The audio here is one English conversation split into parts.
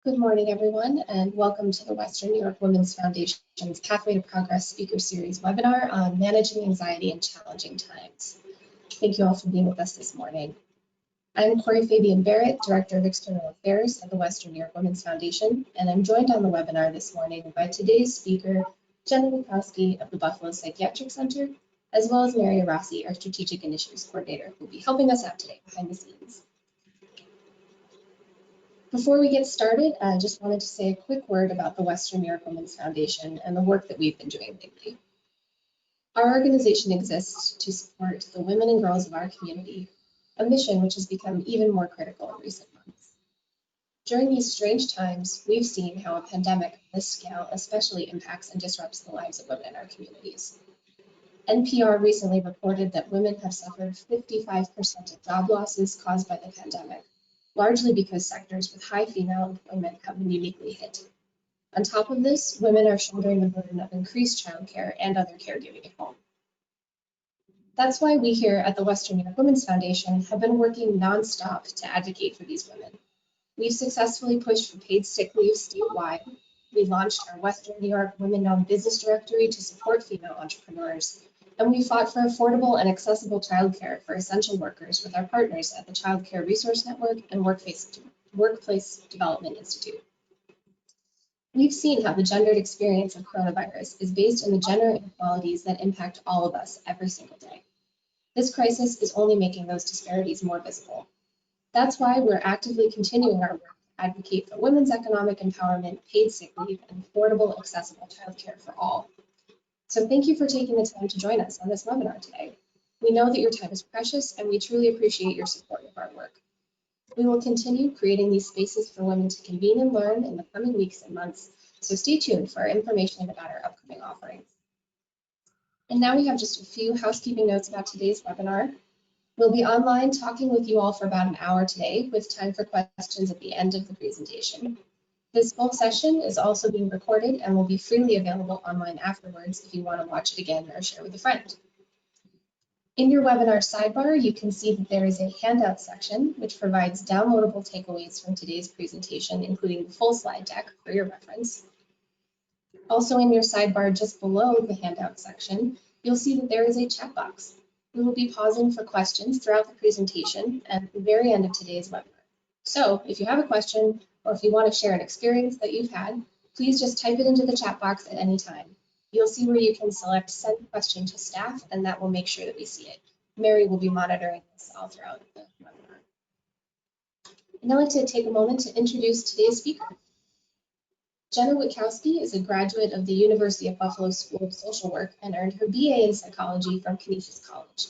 Good morning, everyone, and welcome to the Western New York Women's Foundation's Pathway to Progress Speaker Series webinar on managing anxiety in challenging times. Thank you all for being with us this morning. I'm Corey Fabian Barrett, Director of External Affairs at the Western New York Women's Foundation, and I'm joined on the webinar this morning by today's speaker, Jenna Witkowski of the Buffalo Psychiatric Center, as well as Mary Rossi, our Strategic Initiatives Coordinator, who will be helping us out today behind the scenes. Before we get started, I just wanted to say a quick word about the Western New York Women's Foundation and the work that we've been doing lately. Our organization exists to support the women and girls of our community, a mission which has become even more critical in recent months. During these strange times, we've seen how a pandemic of this scale especially impacts and disrupts the lives of women in our communities. NPR recently reported that women have suffered 55% of job losses caused by the pandemic, largely because sectors with high female employment have been uniquely hit. On top of this, women are shouldering the burden of increased childcare and other caregiving at home. That's why we here at the Western New York Women's Foundation have been working nonstop to advocate for these women. We've successfully pushed for paid sick leave statewide. We launched our Western New York Women-Owned Business Directory to support female entrepreneurs. And we fought for affordable and accessible childcare for essential workers with our partners at the Child Care Resource Network and Workplace Development Institute. We've seen how the gendered experience of coronavirus is based in the gender inequalities that impact all of us every single day. This crisis is only making those disparities more visible. That's why we're actively continuing our work to advocate for women's economic empowerment, paid sick leave, and affordable, accessible childcare for all. So thank you for taking the time to join us on this webinar today. We know that your time is precious and we truly appreciate your support of our work. We will continue creating these spaces for women to convene and learn in the coming weeks and months, so stay tuned for our information about our upcoming offerings. And now we have just a few housekeeping notes about today's webinar. We'll be online talking with you all for about an hour today with time for questions at the end of the presentation. This full session is also being recorded and will be freely available online afterwards if you want to watch it again or share with a friend. In your webinar sidebar, you can see that there is a handout section which provides downloadable takeaways from today's presentation, including the full slide deck for your reference. Also in your sidebar just below the handout section, you'll see that there is a chat box. We will be pausing for questions throughout the presentation and at the very end of today's webinar. So if you have a question, or if you want to share an experience that you've had, please just type it into the chat box at any time. You'll see where you can select send question to staff, and that will make sure that we see it. Mary will be monitoring this all throughout the webinar. And I'd like to take a moment to introduce today's speaker. Jenna Witkowski is a graduate of the University of Buffalo School of Social Work and earned her BA in psychology from Canisius College.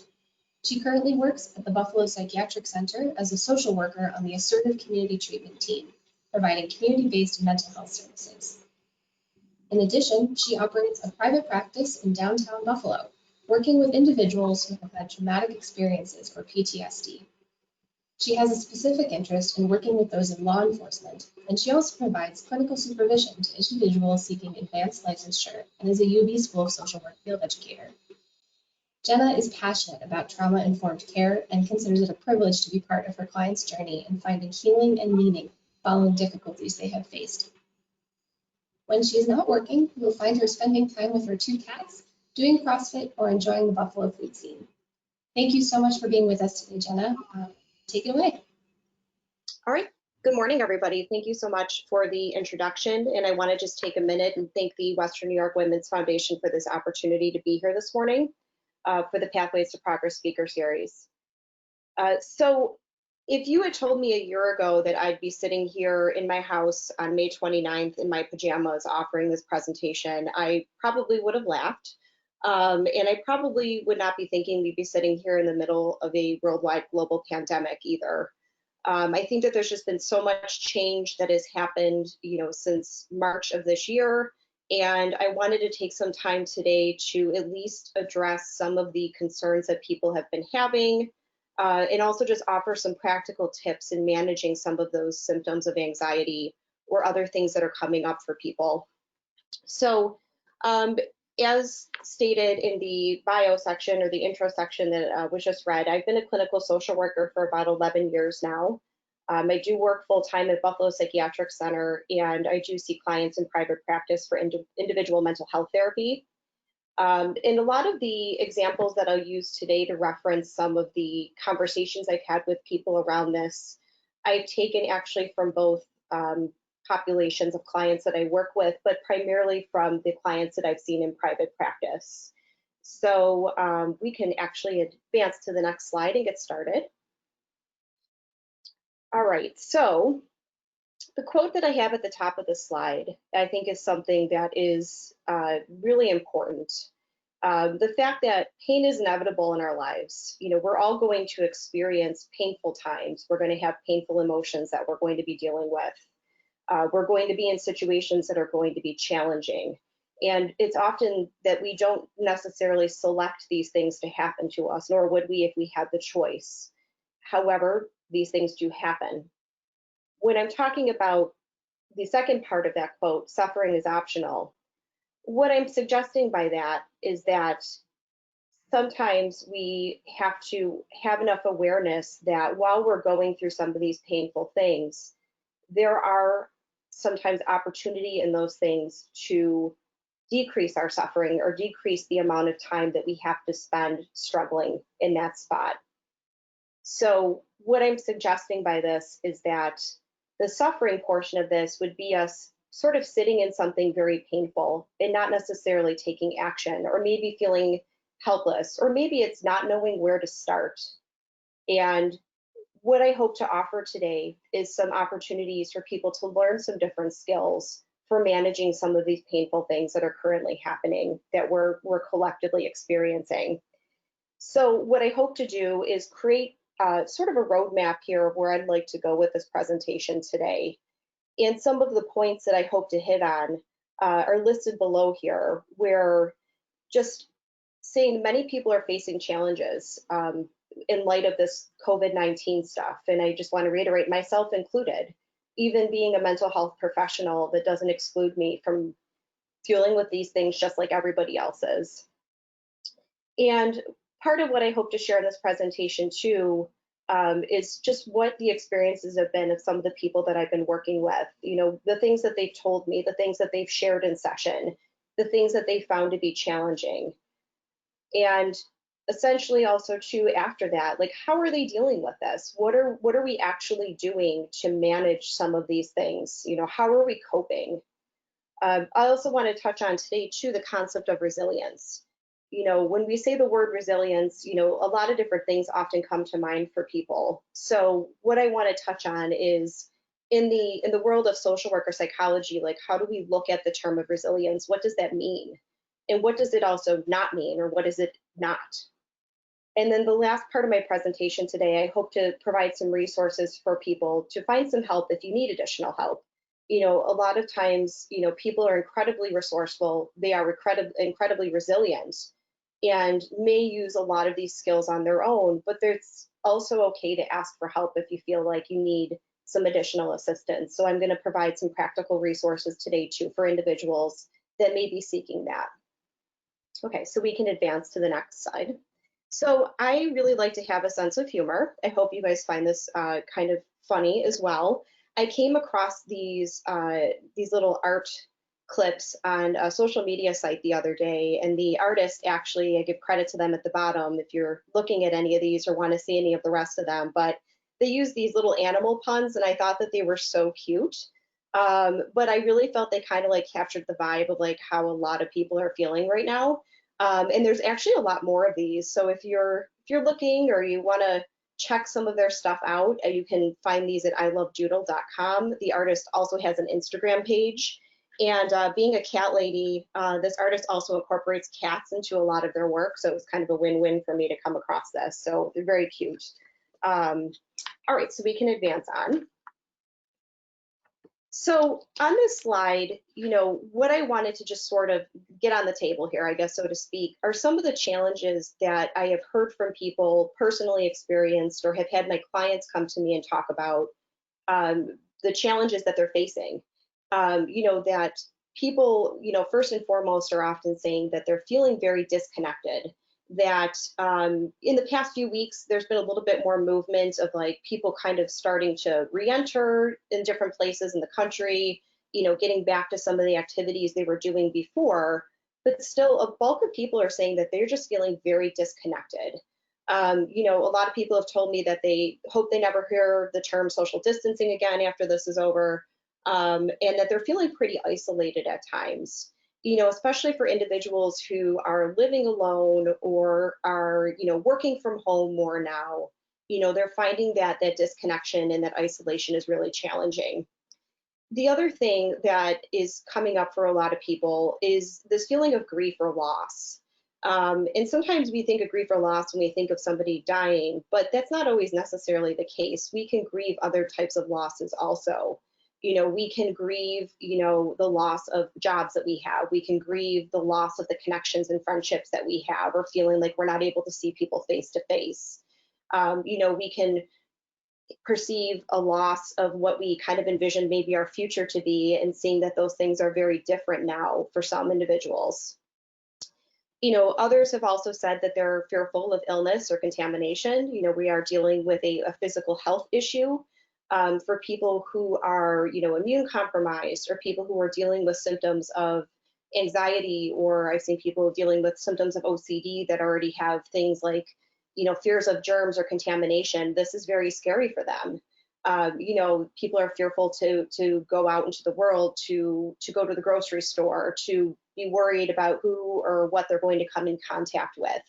She currently works at the Buffalo Psychiatric Center as a social worker on the Assertive Community Treatment Team, providing community-based mental health services. In addition, she operates a private practice in downtown Buffalo, working with individuals who have had traumatic experiences or PTSD. She has a specific interest in working with those in law enforcement, and she also provides clinical supervision to individuals seeking advanced licensure and is a UB School of Social Work field educator. Jenna is passionate about trauma-informed care and considers it a privilege to be part of her clients' journey in finding healing and meaning following difficulties they have faced. When she is not working, you'll find her spending time with her 2 cats, doing CrossFit, or enjoying the Buffalo food scene. Thank you so much for being with us today, Jenna. Take it away. All right. Good morning, everybody. Thank you so much for the introduction. And I want to just take a minute and thank the Western New York Women's Foundation for this opportunity to be here this morning for the Pathways to Progress Speaker Series. So if you had told me a year ago that I'd be sitting here in my house on May 29th in my pajamas offering this presentation, I probably would have laughed. And I probably would not be thinking we'd be sitting here in the middle of a worldwide global pandemic either. I think that there's just been so much change that has happened, since March of this year. And I wanted to take some time today to at least address some of the concerns that people have been having, and also just offer some practical tips in managing some of those symptoms of anxiety or other things that are coming up for people. So as stated in the bio section or the intro section that was just read, I've been a clinical social worker for about 11 years now. I do work full-time at Buffalo Psychiatric Center, and I do see clients in private practice for individual mental health therapy. And a lot of the examples that I'll use today to reference some of the conversations I've had with people around this, I've taken actually from both populations of clients that I work with, but primarily from the clients that I've seen in private practice. So we can actually advance to the next slide and get started. All right, so the quote that I have at the top of the slide, I think is something that is really important. The fact that pain is inevitable in our lives. You know, we're all going to experience painful times. We're going to have painful emotions that we're going to be dealing with. We're going to be in situations that are going to be challenging. And it's often that we don't necessarily select these things to happen to us, nor would we if we had the choice. However, these things do happen. When I'm talking about the second part of that quote, suffering is optional, what I'm suggesting by that is that sometimes we have to have enough awareness that while we're going through some of these painful things, there are sometimes opportunity in those things to decrease our suffering or decrease the amount of time that we have to spend struggling in that spot. So what I'm suggesting by this is that the suffering portion of this would be us sort of sitting in something very painful and not necessarily taking action, or maybe feeling helpless, or maybe it's not knowing where to start. And what I hope to offer today is some opportunities for people to learn some different skills for managing some of these painful things that are currently happening that we're collectively experiencing. So what I hope to do is create sort of a roadmap here of where I'd like to go with this presentation today. And some of the points that I hope to hit on are listed below here, where just saying many people are facing challenges in light of this COVID-19 stuff. And I just want to reiterate, myself included, even being a mental health professional, that doesn't exclude me from dealing with these things just like everybody else is. And part of what I hope to share in this presentation too is just what the experiences have been of some of the people that I've been working with. You know, the things that they've told me, the things that they've shared in session, the things that they found to be challenging. And essentially also too, after that, like, how are they dealing with this? What are we actually doing to manage some of these things? You know, how are we coping? I also want to touch on today too the concept of resilience. You know, when we say the word resilience, you know, a lot of different things often come to mind for people. So what I want to touch on is in the world of social work or psychology, like, how do we look at the term of resilience? What does that mean? And what does it also not mean, or what is it not? And then the last part of my presentation today, I hope to provide some resources for people to find some help if you need additional help. You know, a lot of times, you know, people are incredibly resourceful, they are incredibly resilient, and may use a lot of these skills on their own, but it's also okay to ask for help if you feel like you need some additional assistance. So I'm going to provide some practical resources today too for individuals that may be seeking that. Okay, so we can advance to the next slide. So I really like to have a sense of humor. I hope you guys find this kind of funny as well. I came across these little art clips on a social media site the other day, and the artist, actually, I give credit to them at the bottom if you're looking at any of these or want to see any of the rest of them, but they use these little animal puns, and I thought that they were so cute. But I really felt they kind of like captured the vibe of like how a lot of people are feeling right now. And there's actually a lot more of these. So if you're looking or you want to check some of their stuff out, you can find these at ilovedoodle.com. The artist also has an Instagram page. And being a cat lady, this artist also incorporates cats into a lot of their work. So it was kind of a win-win for me to come across this. So they're very cute. All right, so we can advance on. So on this slide, you know, what I wanted to just sort of get on the table here, I guess, so to speak, are some of the challenges that I have heard from people, personally experienced, or have had my clients come to me and talk about the challenges that they're facing. You know, that people, you know, first and foremost are often saying that they're feeling very disconnected. that in the past few weeks, there's been a little bit more movement of like people kind of starting to re-enter in different places in the country, getting back to some of the activities they were doing before, but still a bulk of people are saying that they're just feeling very disconnected. A lot of people have told me that they hope they never hear the term social distancing again after this is over, and that they're feeling pretty isolated at times. Especially for individuals who are living alone or are, working from home more now, they're finding that disconnection and that isolation is really challenging. The other thing that is coming up for a lot of people is this feeling of grief or loss. And sometimes we think of grief or loss when we think of somebody dying, but that's not always necessarily the case. We can grieve other types of losses also. We can grieve, the loss of jobs that we have. We can grieve the loss of the connections and friendships that we have, or feeling like we're not able to see people face to face. We can perceive a loss of what we kind of envisioned maybe our future to be, and seeing that those things are very different now for some individuals. Others have also said that they're fearful of illness or contamination. We are dealing with a physical health issue. For people who are, immune compromised, or people who are dealing with symptoms of anxiety, or I've seen people dealing with symptoms of OCD that already have things like, fears of germs or contamination. This is very scary for them. People are fearful to go out into the world, to go to the grocery store, to be worried about who or what they're going to come in contact with.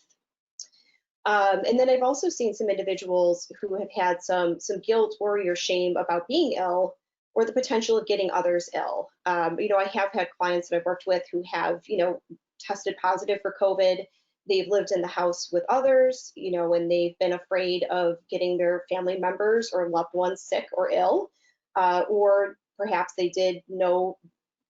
And then I've also seen some individuals who have had some guilt, worry, or shame about being ill, or the potential of getting others ill. I have had clients that I've worked with who have, tested positive for COVID. They've lived in the house with others, and they've been afraid of getting their family members or loved ones sick or ill, or perhaps they did know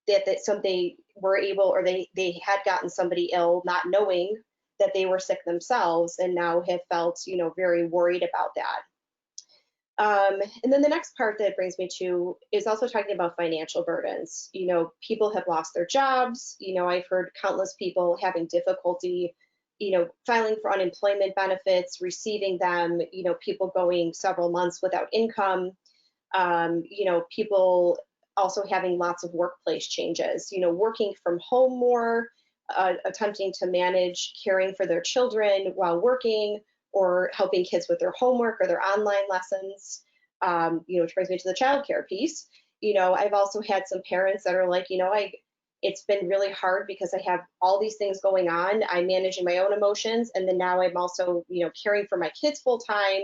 that somebody were able, or they had gotten somebody ill, not knowing that they were sick themselves, and now have felt, very worried about that. And then the next part that it brings me to is also talking about financial burdens. People have lost their jobs. I've heard countless people having difficulty, filing for unemployment benefits, receiving them, people going several months without income, people also having lots of workplace changes, working from home more, attempting to manage caring for their children while working, or helping kids with their homework or their online lessons, which brings me to the childcare piece. I've also had some parents that are like, it's been really hard because I have all these things going on. I'm managing my own emotions, and then now I'm also, caring for my kids full time.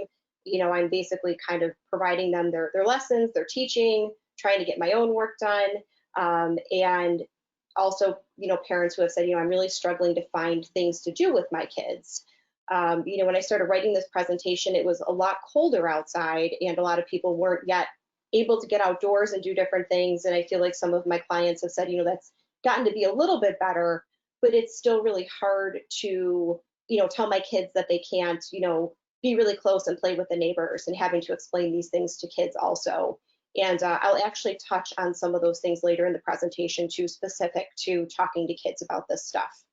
I'm basically kind of providing them their lessons, their teaching, trying to get my own work done, and also, parents who have said, I'm really struggling to find things to do with my kids. When I started writing this presentation, it was a lot colder outside, and a lot of people weren't yet able to get outdoors and do different things. And I feel like some of my clients have said, that's gotten to be a little bit better, but it's still really hard to, tell my kids that they can't, be really close and play with the neighbors, and having to explain these things to kids also. And I'll actually touch on some of those things later in the presentation too, specific to talking to kids about this stuff.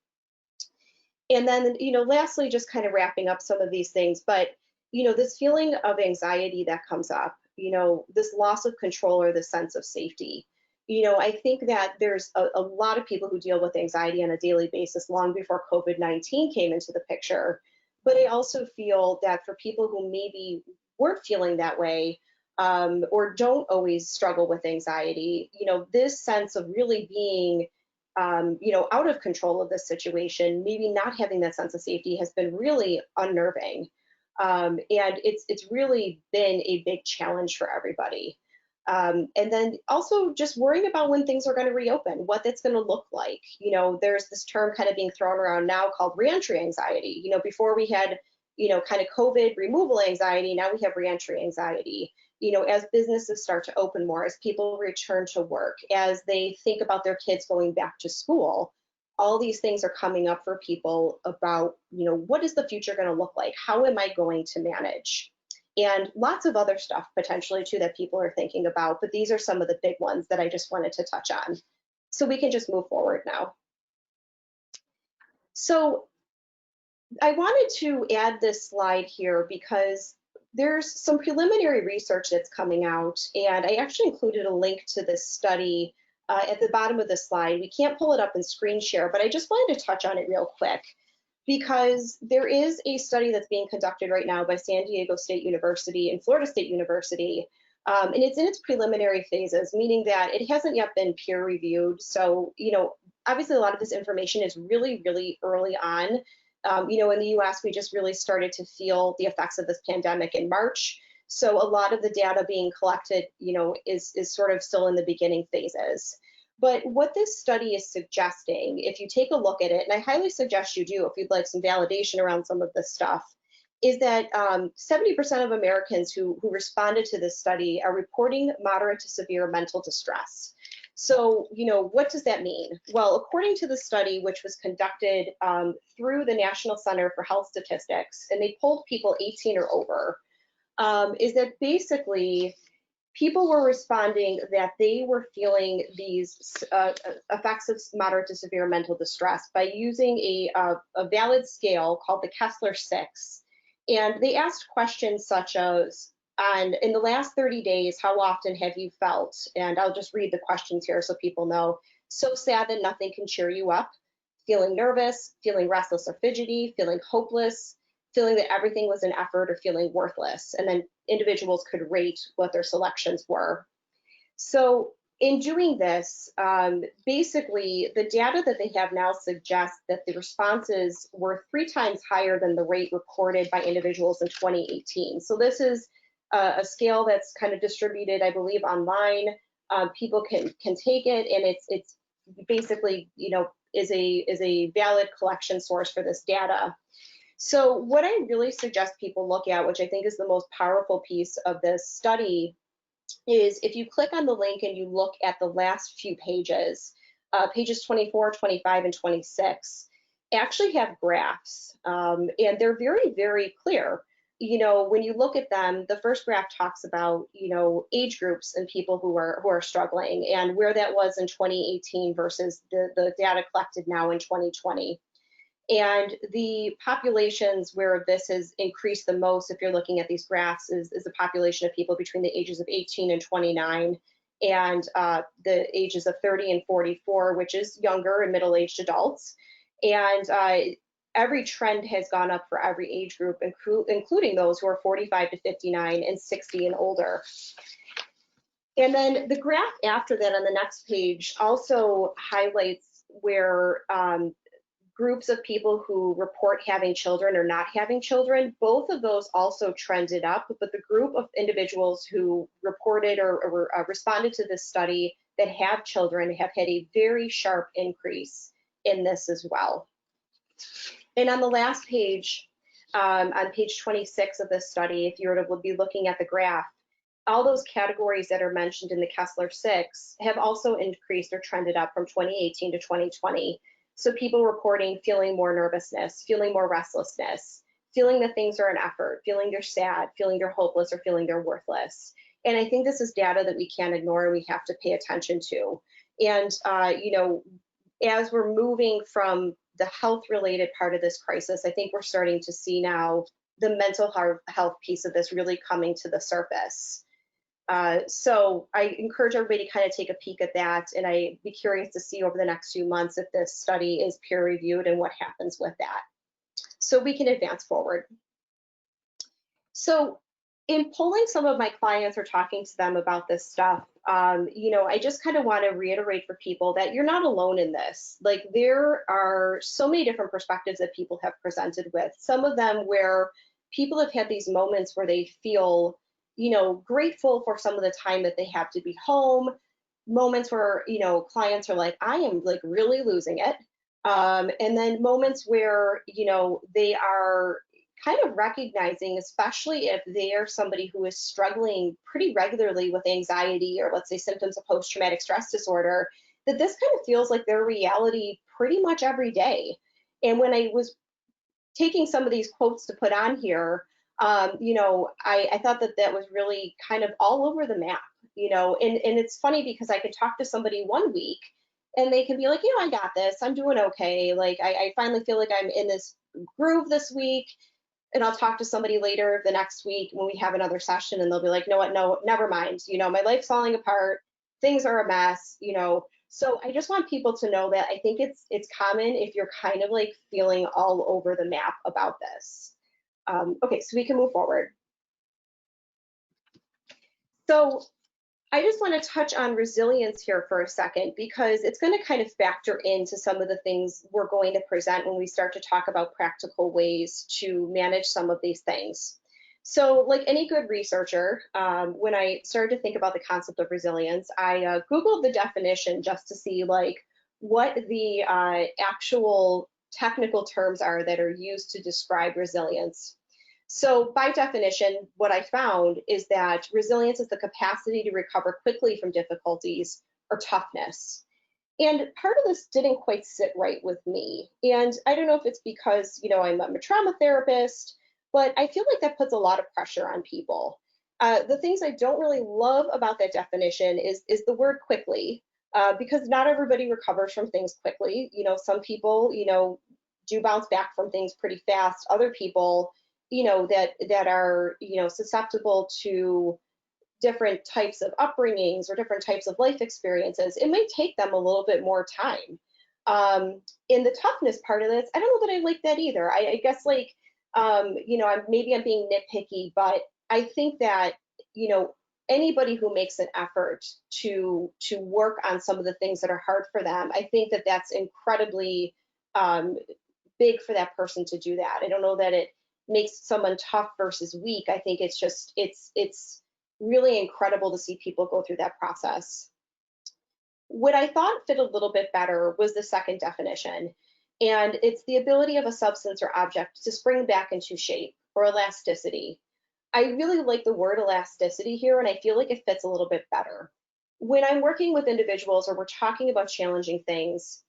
And then, lastly, just kind of wrapping up some of these things, but, this feeling of anxiety that comes up, this loss of control or the sense of safety. I think that there's a lot of people who deal with anxiety on a daily basis long before COVID-19 came into the picture. But I also feel that for people who maybe weren't feeling that way, or don't always struggle with anxiety, this sense of really being, out of control of this situation, maybe not having that sense of safety, has been really unnerving. And it's really been a big challenge for everybody. And then also just worrying about when things are going to reopen, what that's going to look like. There's this term kind of being thrown around now called reentry anxiety. Before we had, kind of COVID removal anxiety, now we have reentry anxiety. As businesses start to open more, as people return to work, as they think about their kids going back to school, all these things are coming up for people about, what is the future going to look like? How am I going to manage? And lots of other stuff potentially too that people are thinking about, but these are some of the big ones that I just wanted to touch on. So we can just move forward now. So I wanted to add this slide here because there's some preliminary research that's coming out, and I actually included a link to this study at the bottom of the slide. We can't pull it up and screen share, but I just wanted to touch on it real quick because there is a study that's being conducted right now by San Diego State University and Florida State University, and it's in its preliminary phases, meaning that it hasn't yet been peer reviewed. So, obviously a lot of this information is really, really early on. In the US, we just really started to feel the effects of this pandemic in March. So a lot of the data being collected, is sort of still in the beginning phases. But what this study is suggesting, if you take a look at it, and I highly suggest you do if you'd like some validation around some of this stuff, is that 70% of Americans who responded to this study are reporting moderate to severe mental distress. So, what does that mean? Well, according to the study, which was conducted through the National Center for Health Statistics, and they polled people 18 or over, is that basically people were responding that they were feeling these effects of moderate to severe mental distress by using a valid scale called the Kessler-6. And they asked questions such as, in the last 30 days, how often have you felt? And I'll just read the questions here so people know. So sad that nothing can cheer you up, feeling nervous, feeling restless or fidgety, feeling hopeless, feeling that everything was an effort, or feeling worthless. And then individuals could rate what their selections were. So in doing this, basically the data that they have now suggests that the responses were 3 times higher than the rate recorded by individuals in 2018. So this is a scale that's kind of distributed, I believe, online. People can take it, and it's basically, is a valid collection source for this data. So what I really suggest people look at, which I think is the most powerful piece of this study, is if you click on the link and you look at the last few pages, pages 24, 25, and 26, actually have graphs, and they're very, very clear. When you look at them, the first graph talks about, age groups and people who are struggling, and where that was in 2018 versus the data collected now in 2020. And the populations where this has increased the most, if you're looking at these graphs, is the population of people between the ages of 18 and 29, and the ages of 30 and 44, which is younger and middle-aged adults. And every trend has gone up for every age group, including those who are 45 to 59 and 60 and older. And then the graph after that on the next page also highlights where groups of people who report having children or not having children, both of those also trended up, but the group of individuals who reported or responded to this study that have children have had a very sharp increase in this as well. And on the last page, on page 26 of this study, if you were to be looking at the graph, all those categories that are mentioned in the Kessler-6 have also increased or trended up from 2018 to 2020. So people reporting feeling more nervousness, feeling more restlessness, feeling that things are an effort, feeling they're sad, feeling they're hopeless, or feeling they're worthless. And I think this is data that we can't ignore and we have to pay attention to. And, as we're moving from the health-related part of this crisis, I think we're starting to see now the mental health piece of this really coming to the surface. So I encourage everybody to kind of take a peek at that, and I'd be curious to see over the next few months if this study is peer-reviewed and what happens with that, so we can advance forward. So in polling some of my clients or talking to them about this stuff, I just kind of want to reiterate for people that you're not alone in this. Like, there are so many different perspectives that people have presented with, some of them where people have had these moments where they feel grateful for some of the time that they have to be home, moments where, clients are like, I am like really losing it. And then moments where, they are kind of recognizing, especially if they are somebody who is struggling pretty regularly with anxiety or, let's say, symptoms of post-traumatic stress disorder, that this kind of feels like their reality pretty much every day. And when I was taking some of these quotes to put on here, I thought that was really kind of all over the map, and it's funny because I could talk to somebody one week and they can be like, I got this, I'm doing okay. Like, I finally feel like I'm in this groove this week, and I'll talk to somebody later the next week when we have another session, and they'll be like, no, never mind. My life's falling apart. Things are a mess. So I just want people to know that I think it's common if you're kind of like feeling all over the map about this. Okay, so we can move forward. So I just want to touch on resilience here for a second, because it's going to kind of factor into some of the things we're going to present when we start to talk about practical ways to manage some of these things. So like any good researcher, when I started to think about the concept of resilience, I Googled the definition just to see like what the actual technical terms are that are used to describe resilience. So by definition, what I found is that resilience is the capacity to recover quickly from difficulties or toughness. And part of this didn't quite sit right with me. And I don't know if it's because, I'm a trauma therapist, but I feel like that puts a lot of pressure on people. The things I don't really love about that definition is the word quickly, because not everybody recovers from things quickly. Some people, do bounce back from things pretty fast. Other people, that are, susceptible to different types of upbringings or different types of life experiences, it might take them a little bit more time. In the toughness part of this, I don't know that I like that either. I guess like, maybe I'm being nitpicky, but I think that, anybody who makes an effort to work on some of the things that are hard for them, I think that that's incredibly big for that person to do that. I don't know that it makes someone tough versus weak. I think it's just, it's really incredible to see people go through that process. What I thought fit a little bit better was the second definition, and it's the ability of a substance or object to spring back into shape, or elasticity. I really like the word elasticity here, and I feel like it fits a little bit better. When I'm working with individuals or we're talking about challenging things,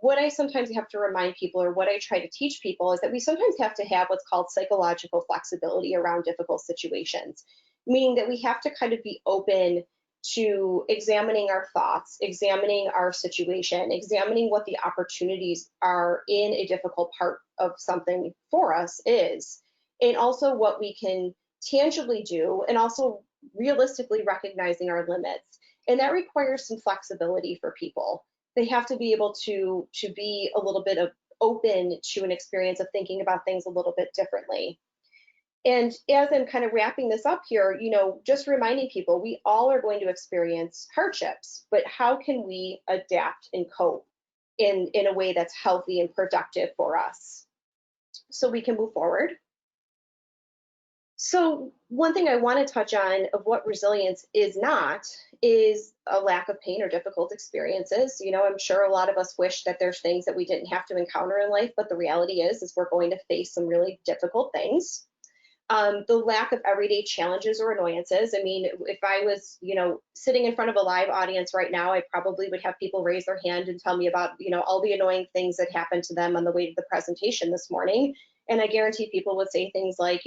what I sometimes have to remind people, or what I try to teach people, is that we sometimes have to have what's called psychological flexibility around difficult situations, meaning that we have to kind of be open to examining our thoughts, examining our situation, examining what the opportunities are in a difficult part of something for us is, and also what we can tangibly do, and also realistically recognizing our limits. And that requires some flexibility for people. They have to be able to be a little bit open to an experience of thinking about things a little bit differently. And as I'm kind of wrapping this up here, just reminding people, we all are going to experience hardships, but how can we adapt and cope in a way that's healthy and productive for us? So we can move forward. So one thing I want to touch on of what resilience is not is a lack of pain or difficult experiences. I'm sure a lot of us wish that there's things that we didn't have to encounter in life, but the reality is we're going to face some really difficult things. The lack of everyday challenges or annoyances. I mean, if I was, sitting in front of a live audience right now, I probably would have people raise their hand and tell me about, all the annoying things that happened to them on the way to the presentation this morning. And I guarantee people would say things like,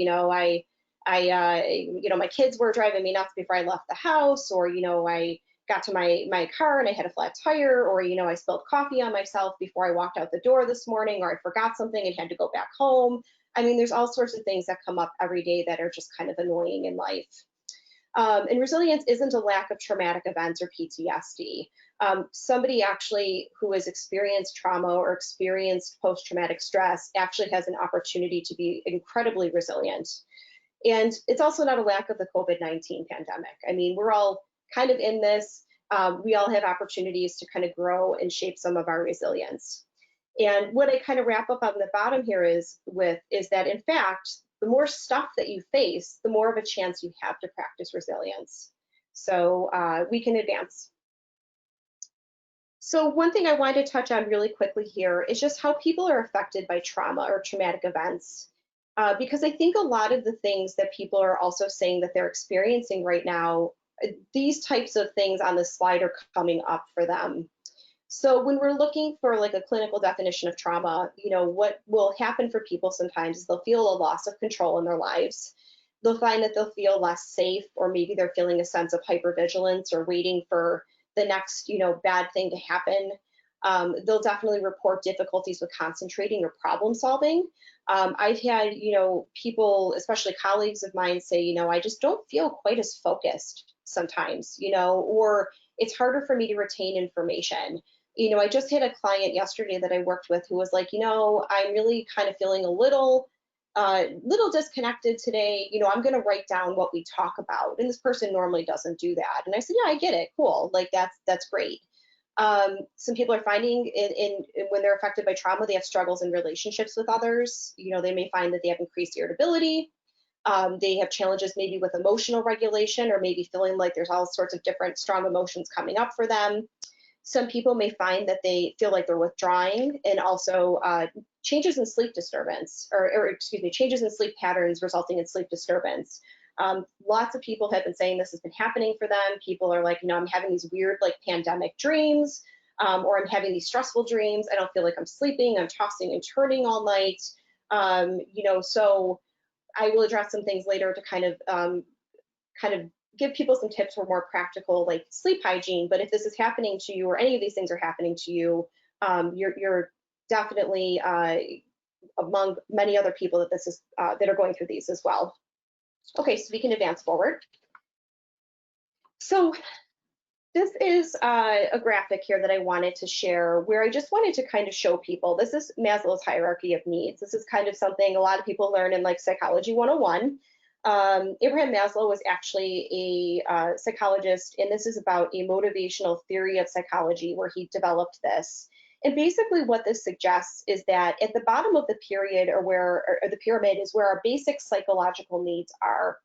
my kids were driving me nuts before I left the house, or, I got to my car and I had a flat tire, or, I spilled coffee on myself before I walked out the door this morning, or I forgot something and had to go back home. I mean, there's all sorts of things that come up every day that are just kind of annoying in life. And resilience isn't a lack of traumatic events or PTSD. Somebody actually who has experienced trauma or experienced post-traumatic stress actually has an opportunity to be incredibly resilient. And it's also not a lack of the COVID-19 pandemic. I mean, we're all kind of in this. We all have opportunities to kind of grow and shape some of our resilience. And what I kind of wrap up on the bottom here is that, in fact, the more stuff that you face, the more of a chance you have to practice resilience. So we can advance. So one thing I wanted to touch on really quickly here is just how people are affected by trauma or traumatic events. Because I think a lot of the things that people are also saying that they're experiencing right now, these types of things on the slide are coming up for them. So when we're looking for like a clinical definition of trauma, what will happen for people sometimes is they'll feel a loss of control in their lives. They'll find that they'll feel less safe, or maybe they're feeling a sense of hypervigilance or waiting for the next, bad thing to happen. They'll definitely report difficulties with concentrating or problem solving. I've had, people, especially colleagues of mine say, I just don't feel quite as focused sometimes, or it's harder for me to retain information. I just had a client yesterday that I worked with who was like, I'm really kind of feeling a little disconnected today. I'm going to write down what we talk about. And this person normally doesn't do that. And I said, yeah, I get it. Cool. Like that's great. Some people are finding when they're affected by trauma, they have struggles in relationships with others. They may find that they have increased irritability. They have challenges maybe with emotional regulation, or maybe feeling like there's all sorts of different strong emotions coming up for them. Some people may find that they feel like they're withdrawing, and also changes in sleep disturbance, or excuse me, changes in sleep patterns resulting in sleep disturbance. Lots of people have been saying this has been happening for them. People are like, I'm having these weird like pandemic dreams, or I'm having these stressful dreams. I don't feel like I'm sleeping. I'm tossing and turning all night. So I will address some things later to kind of give people some tips for more practical like sleep hygiene. But if this is happening to you, or any of these things are happening to you, you're definitely among many other people that this is that are going through these as well. Okay, so we can advance forward. So this is a graphic here that I wanted to share, where I just wanted to kind of show people, this is Maslow's hierarchy of needs. This is kind of something a lot of people learn in like Psychology 101. Abraham Maslow was actually a psychologist, and this is about a motivational theory of psychology where he developed this. And basically what this suggests is that at the bottom of the period, or the pyramid, is where our basic psychological needs are.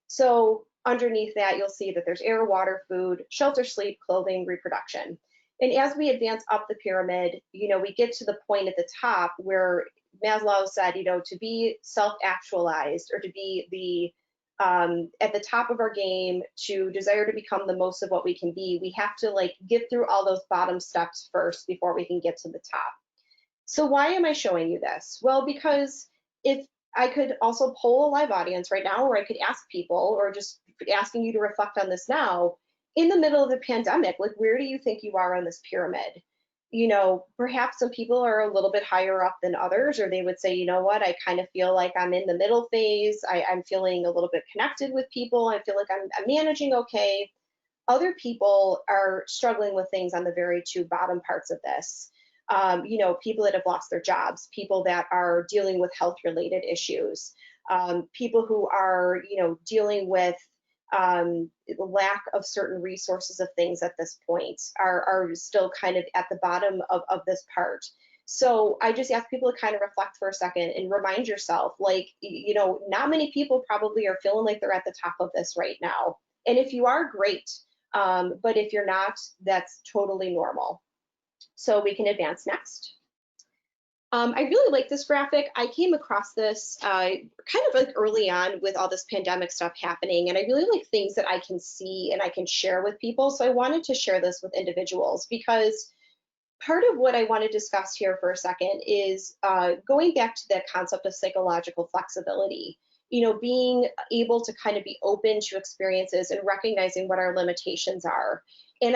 So underneath that, you'll see that there's air, water, food, shelter, sleep, clothing, reproduction. And as we advance up the pyramid, we get to the point at the top where Maslow said, to be self-actualized, or to be at the top of our game, to desire to become the most of what we can be, we have to like get through all those bottom steps first before we can get to the top. So why am I showing you this? Well, because if I could also poll a live audience right now, or I could ask people, or just asking you to reflect on this now, in the middle of the pandemic, like where do you think you are on this pyramid? Perhaps some people are a little bit higher up than others, or they would say, what, I kind of feel like I'm in the middle phase. I'm feeling a little bit connected with people. I feel like I'm managing okay. Other people are struggling with things on the very two bottom parts of this. People that have lost their jobs, people that are dealing with health-related issues, people who are, dealing with lack of certain resources of things at this point, are still kind of at the bottom of this part. So I just ask people to kind of reflect for a second and remind yourself, like, not many people probably are feeling like they're at the top of this right now. And if you are, great. But if you're not, that's totally normal. So we can advance next. I really like this graphic. I came across this kind of like early on with all this pandemic stuff happening, and I really like things that I can see and I can share with people. So I wanted to share this with individuals, because part of what I want to discuss here for a second is going back to the concept of psychological flexibility. Being able to kind of be open to experiences and recognizing what our limitations are. And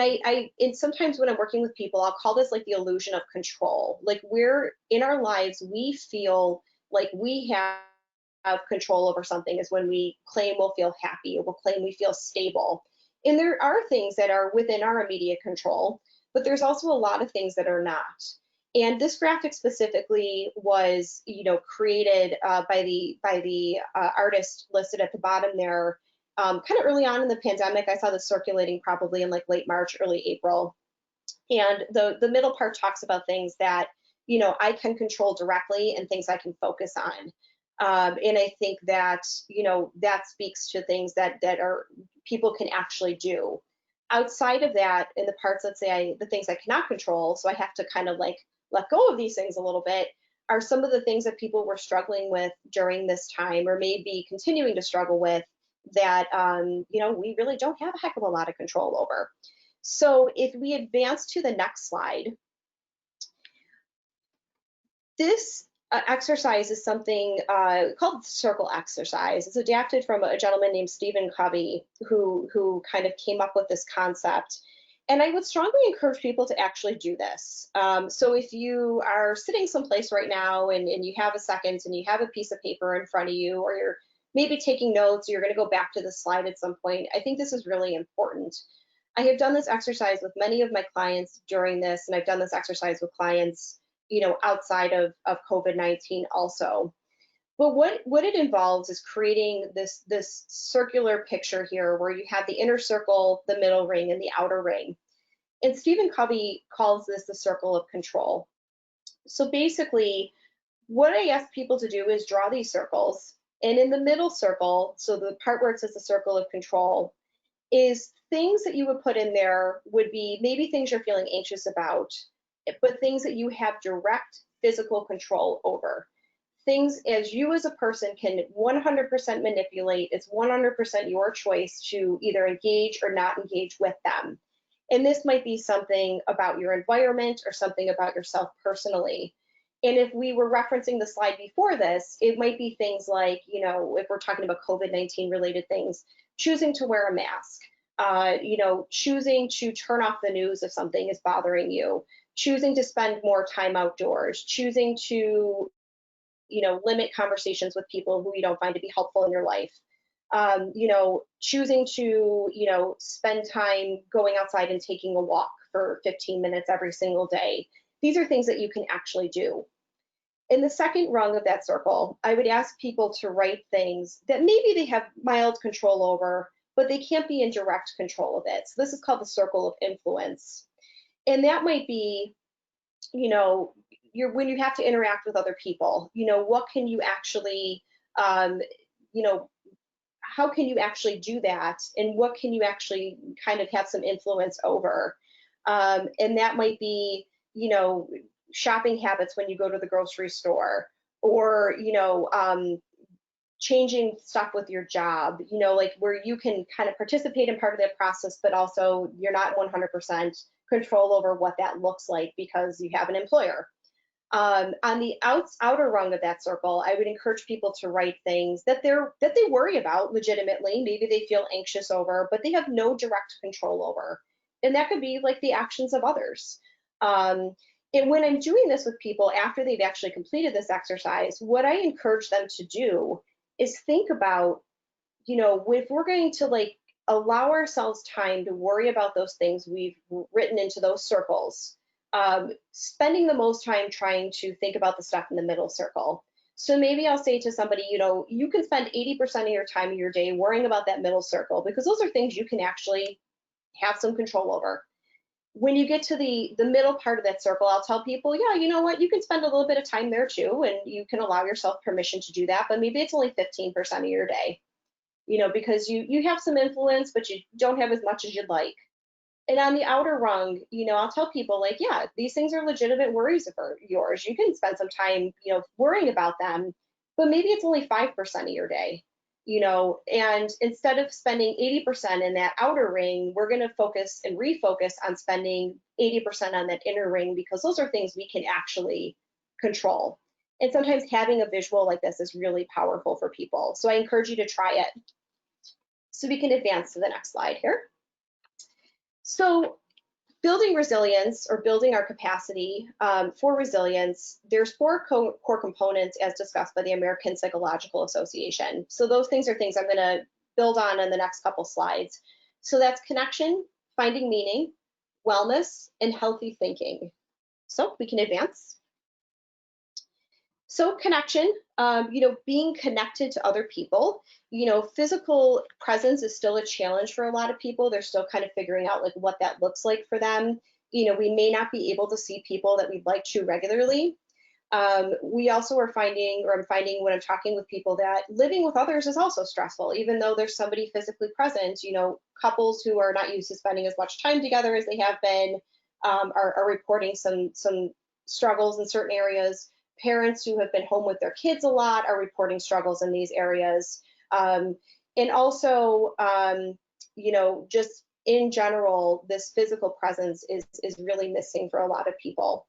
and sometimes when I'm working with people, I'll call this like the illusion of control. Like, we're in our lives, we feel like we have control over something is when we claim we'll feel happy, or we'll claim we feel stable. And there are things that are within our immediate control, but there's also a lot of things that are not. And this graphic specifically was, created by the artist listed at the bottom there. Kind of early on in the pandemic. I saw this circulating probably in like late March, early April. And the middle part talks about things that, I can control directly, and things I can focus on. And I think that, that speaks to things that are people can actually do. Outside of that, in the parts, let's say the things I cannot control, so I have to kind of like let go of these things a little bit, are some of the things that people were struggling with during this time, or maybe continuing to struggle with, that we really don't have a heck of a lot of control over. So if we advance to the next slide, this exercise is something called the circle exercise. It's adapted from a gentleman named Stephen Covey, who kind of came up with this concept. And I would strongly encourage people to actually do this. So if you are sitting someplace right now and you have a second and you have a piece of paper in front of you, or you're maybe taking notes, or you're going to go back to the slide at some point, I think this is really important. I have done this exercise with many of my clients during this, and I've done this exercise with clients, outside of COVID-19 also. But what it involves is creating this circular picture here where you have the inner circle, the middle ring, and the outer ring. And Stephen Covey calls this the circle of control. So basically, what I ask people to do is draw these circles. And in the middle circle, so the part where it says the circle of control, is things that you would put in there would be maybe things you're feeling anxious about, but things that you have direct physical control over. Things as you as a person can 100% manipulate. It's 100% your choice to either engage or not engage with them. And this might be something about your environment or something about yourself personally. And if we were referencing the slide before this, it might be things like, if we're talking about COVID-19 related things, choosing to wear a mask, choosing to turn off the news if something is bothering you, choosing to spend more time outdoors, choosing to limit conversations with people who you don't find to be helpful in your life. Choosing to, spend time going outside and taking a walk for 15 minutes every single day. These are things that you can actually do. In the second rung of that circle, I would ask people to write things that maybe they have mild control over, but they can't be in direct control of it. So this is called the circle of influence. And that might be, when you have to interact with other people, what can you actually, how can you actually do that? And what can you actually kind of have some influence over? And that might be, shopping habits when you go to the grocery store, or, changing stuff with your job, like where you can kind of participate in part of that process, but also you're not 100% control over what that looks like because you have an employer. On the outer rung of that circle, I would encourage people to write things that they worry about legitimately. Maybe they feel anxious over, but they have no direct control over. And that could be like the actions of others. And when I'm doing this with people after they've actually completed this exercise, what I encourage them to do is think about, if we're going to allow ourselves time to worry about those things we've written into those circles, spending the most time trying to think about the stuff in the middle circle. So maybe I'll say to somebody, you can spend 80% of your time of your day worrying about that middle circle, because those are things you can actually have some control over. When you get to the middle part of that circle, I'll tell people, yeah, you know what, you can spend a little bit of time there too, and you can allow yourself permission to do that, but maybe it's only 15% of your day, because you have some influence, but you don't have as much as you'd like. And on the outer rung, I'll tell people yeah, these things are legitimate worries of yours. You can spend some time, worrying about them, but maybe it's only 5% of your day, and instead of spending 80% in that outer ring, we're going to focus and refocus on spending 80% on that inner ring, because those are things we can actually control. And sometimes having a visual like this is really powerful for people. So I encourage you to try it. So we can advance to the next slide here. So building resilience, or building our capacity for resilience, there's 4 core components as discussed by the American Psychological Association. So those things are things I'm going to build on in the next couple slides. So that's connection, finding meaning, wellness, and healthy thinking. So we can advance. So connection, being connected to other people, physical presence is still a challenge for a lot of people. They're still kind of figuring out what that looks like for them. We may not be able to see people that we'd like to regularly. We also are finding, or I'm finding when I'm talking with people, that living with others is also stressful, even though there's somebody physically present. Couples who are not used to spending as much time together as they have been are reporting some struggles in certain areas. Parents who have been home with their kids a lot are reporting struggles in these areas. And also, just in general, this physical presence is really missing for a lot of people.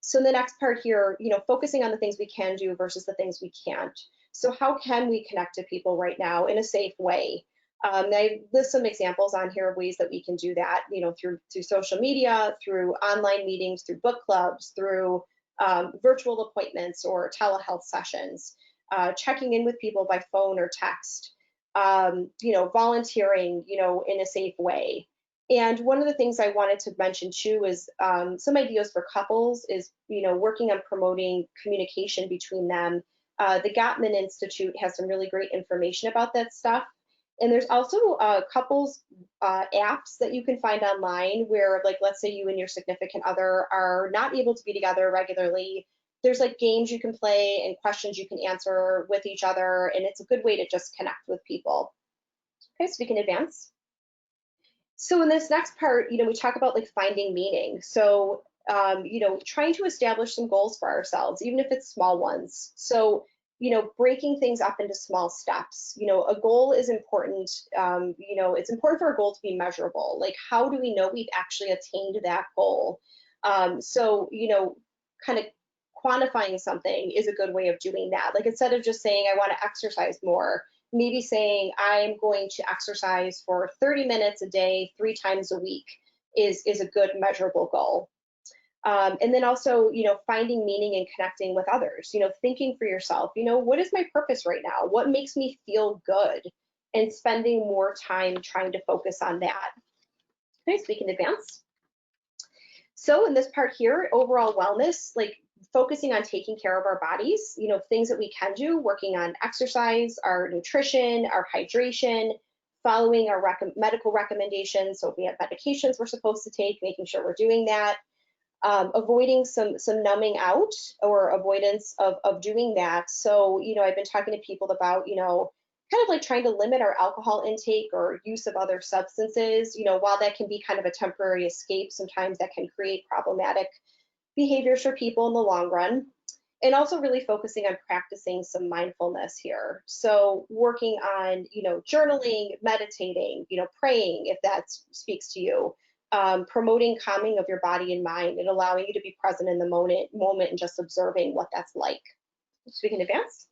So the next part here, focusing on the things we can do versus the things we can't. So how can we connect to people right now in a safe way? I list some examples on here of ways that we can do that, through social media, through online meetings, through book clubs, through virtual appointments or telehealth sessions, checking in with people by phone or text, volunteering, in a safe way. And one of the things I wanted to mention too is some ideas for couples is, working on promoting communication between them. The Gottman Institute has some really great information about that stuff. And there's also couples apps that you can find online where, like, let's say you and your significant other are not able to be together regularly. There's like games you can play and questions you can answer with each other, and it's a good way to just connect with people. Okay, so we can advance. So in this next part, we talk about like finding meaning. So, trying to establish some goals for ourselves, even if it's small ones. So, breaking things up into small steps. A goal is important. It's important for a goal to be measurable. Like, how do we know we've actually attained that goal? Kind of quantifying something is a good way of doing that. Like, instead of just saying, I want to exercise more, maybe saying, I'm going to exercise for 30 minutes a day, 3 times a week is a good measurable goal. And then also, finding meaning and connecting with others, thinking for yourself, what is my purpose right now? What makes me feel good? And spending more time trying to focus on that. Okay, so we can advance. So in this part here, overall wellness, like focusing on taking care of our bodies, things that we can do, working on exercise, our nutrition, our hydration, following our medical recommendations. So if we have medications we're supposed to take, making sure we're doing that. Avoiding some numbing out or avoidance of doing that. So, I've been talking to people about, kind of like trying to limit our alcohol intake or use of other substances. While that can be kind of a temporary escape, sometimes that can create problematic behaviors for people in the long run. And also really focusing on practicing some mindfulness here. So working on, journaling, meditating, praying, if that speaks to you. Promoting calming of your body and mind and allowing you to be present in the moment and just observing what that's like. So we can advance.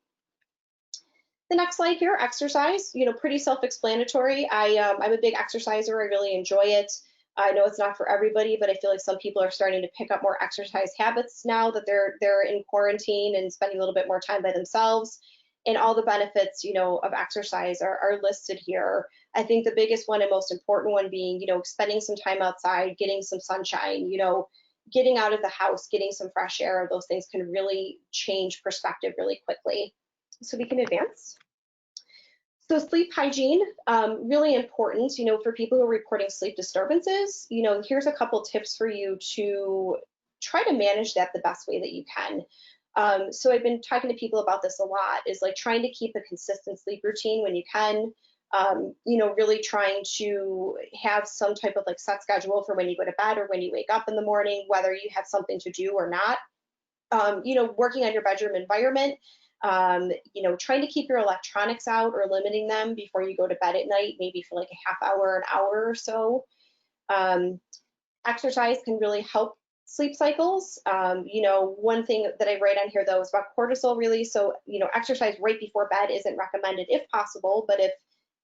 The next slide here, exercise, pretty self-explanatory. I'm a big exerciser. I really enjoy it. I know it's not for everybody, but I feel like some people are starting to pick up more exercise habits now that they're in quarantine and spending a little bit more time by themselves. And all the benefits, of exercise are listed here. I think the biggest one and most important one being, spending some time outside, getting some sunshine, getting out of the house, getting some fresh air. Those things can really change perspective really quickly. So we can advance. So sleep hygiene, really important, for people who are reporting sleep disturbances. Here's a couple tips for you to try to manage that the best way that you can. So I've been talking to people about this a lot, is like trying to keep a consistent sleep routine when you can, really trying to have some type of like set schedule for when you go to bed or when you wake up in the morning, whether you have something to do or not. Working on your bedroom environment, trying to keep your electronics out or limiting them before you go to bed at night, maybe for like a half hour, an hour or so. Exercise can really help sleep cycles. One thing that I write on here though is about cortisol release. So, exercise right before bed isn't recommended if possible, but if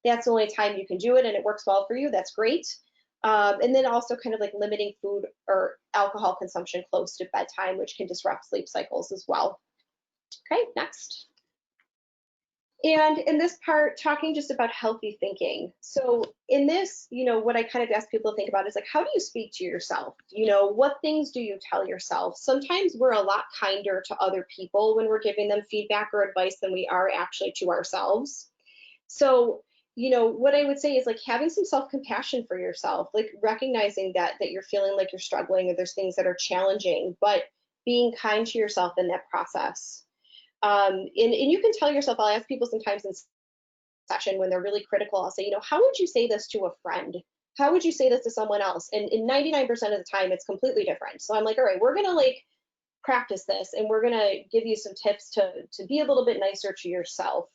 that's the only time you can do it and it works well for you, that's great. And then also kind of like limiting food or alcohol consumption close to bedtime, which can disrupt sleep cycles as well. Okay, next. And in this part, talking just about healthy thinking. So in this, what I kind of ask people to think about is like, how do you speak to yourself? What things do you tell yourself? Sometimes we're a lot kinder to other people when we're giving them feedback or advice than we are actually to ourselves. So, what I would say is like having some self-compassion for yourself, like recognizing that you're feeling like you're struggling or there's things that are challenging, but being kind to yourself in that process. And you can tell yourself, I'll ask people sometimes in session when they're really critical, I'll say, how would you say this to a friend? How would you say this to someone else? And in 99% of the time, it's completely different. So I'm like, all right, we're gonna like practice this and we're gonna give you some tips to be a little bit nicer to yourself.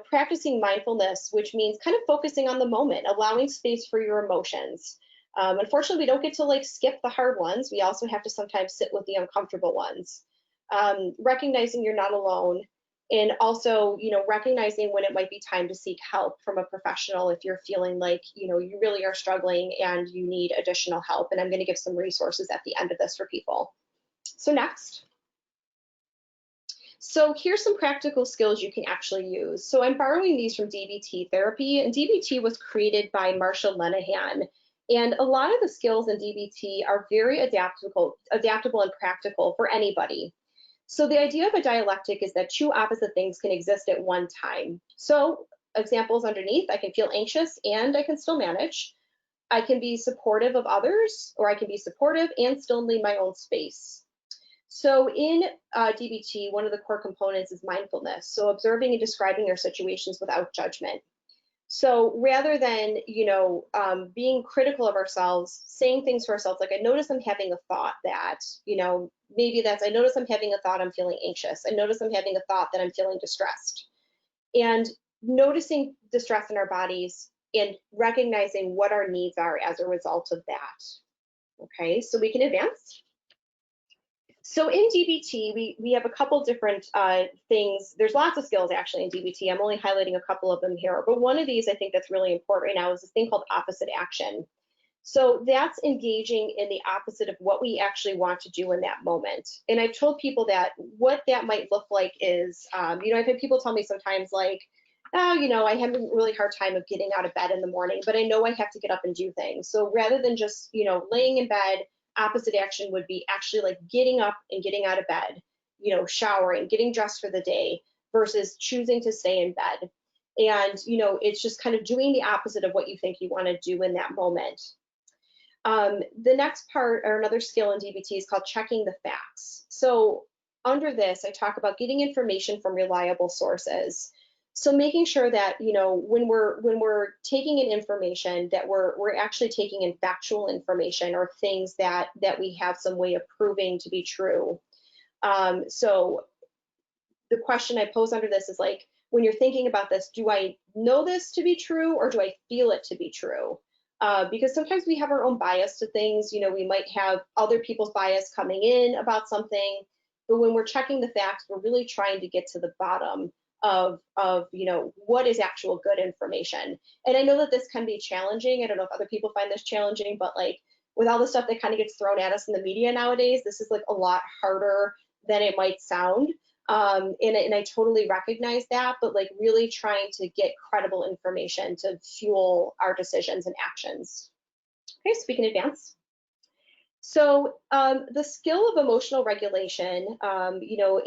Practicing mindfulness, which means kind of focusing on the moment, allowing space for your emotions. Unfortunately, we don't get to like skip the hard ones. We also have to sometimes sit with the uncomfortable ones. Recognizing you're not alone, And also, recognizing when it might be time to seek help from a professional if you're feeling like, you really are struggling and you need additional help. And I'm going to give some resources at the end of this for people. So next. So here's some practical skills you can actually use. So I'm borrowing these from DBT therapy, and DBT was created by Marsha Lenehan. And a lot of the skills in DBT are very adaptable and practical for anybody. So the idea of a dialectic is that two opposite things can exist at one time. So examples underneath, I can feel anxious and I can still manage. I can be supportive of others, or I can be supportive and still need my own space. So in DBT, one of the core components is mindfulness. So observing and describing your situations without judgment. So rather than, being critical of ourselves, saying things to ourselves, like I notice I'm having a thought that, maybe that's, I notice I'm having a thought I'm feeling anxious. I notice I'm having a thought that I'm feeling distressed. And noticing distress in our bodies and recognizing what our needs are as a result of that. Okay, so we can advance. So in DBT, we have a couple different things. There's lots of skills actually in DBT. I'm only highlighting a couple of them here, but one of these I think that's really important right now is this thing called opposite action. So that's engaging in the opposite of what we actually want to do in that moment. And I've told people that what that might look like is, I've had people tell me sometimes like, oh, I have a really hard time of getting out of bed in the morning, but I know I have to get up and do things. So rather than just, laying in bed, opposite action would be actually like getting up and getting out of bed, showering, getting dressed for the day versus choosing to stay in bed. And, it's just kind of doing the opposite of what you think you want to do in that moment. The next part, or another skill in DBT, is called checking the facts. So under this, I talk about getting information from reliable sources. So making sure that, when we're taking in information, that we're actually taking in factual information or things that we have some way of proving to be true. So the question I pose under this is like, when you're thinking about this, do I know this to be true or do I feel it to be true? Because sometimes we have our own bias to things. We might have other people's bias coming in about something, but when we're checking the facts, we're really trying to get to the bottom of what is actual good information. And I know that this can be challenging. I don't know if other people find this challenging, but like with all the stuff that kind of gets thrown at us in the media nowadays, this is like a lot harder than it might sound. And I totally recognize that, but like really trying to get credible information to fuel our decisions and actions. Okay, so we can advance. So the skill of emotional regulation,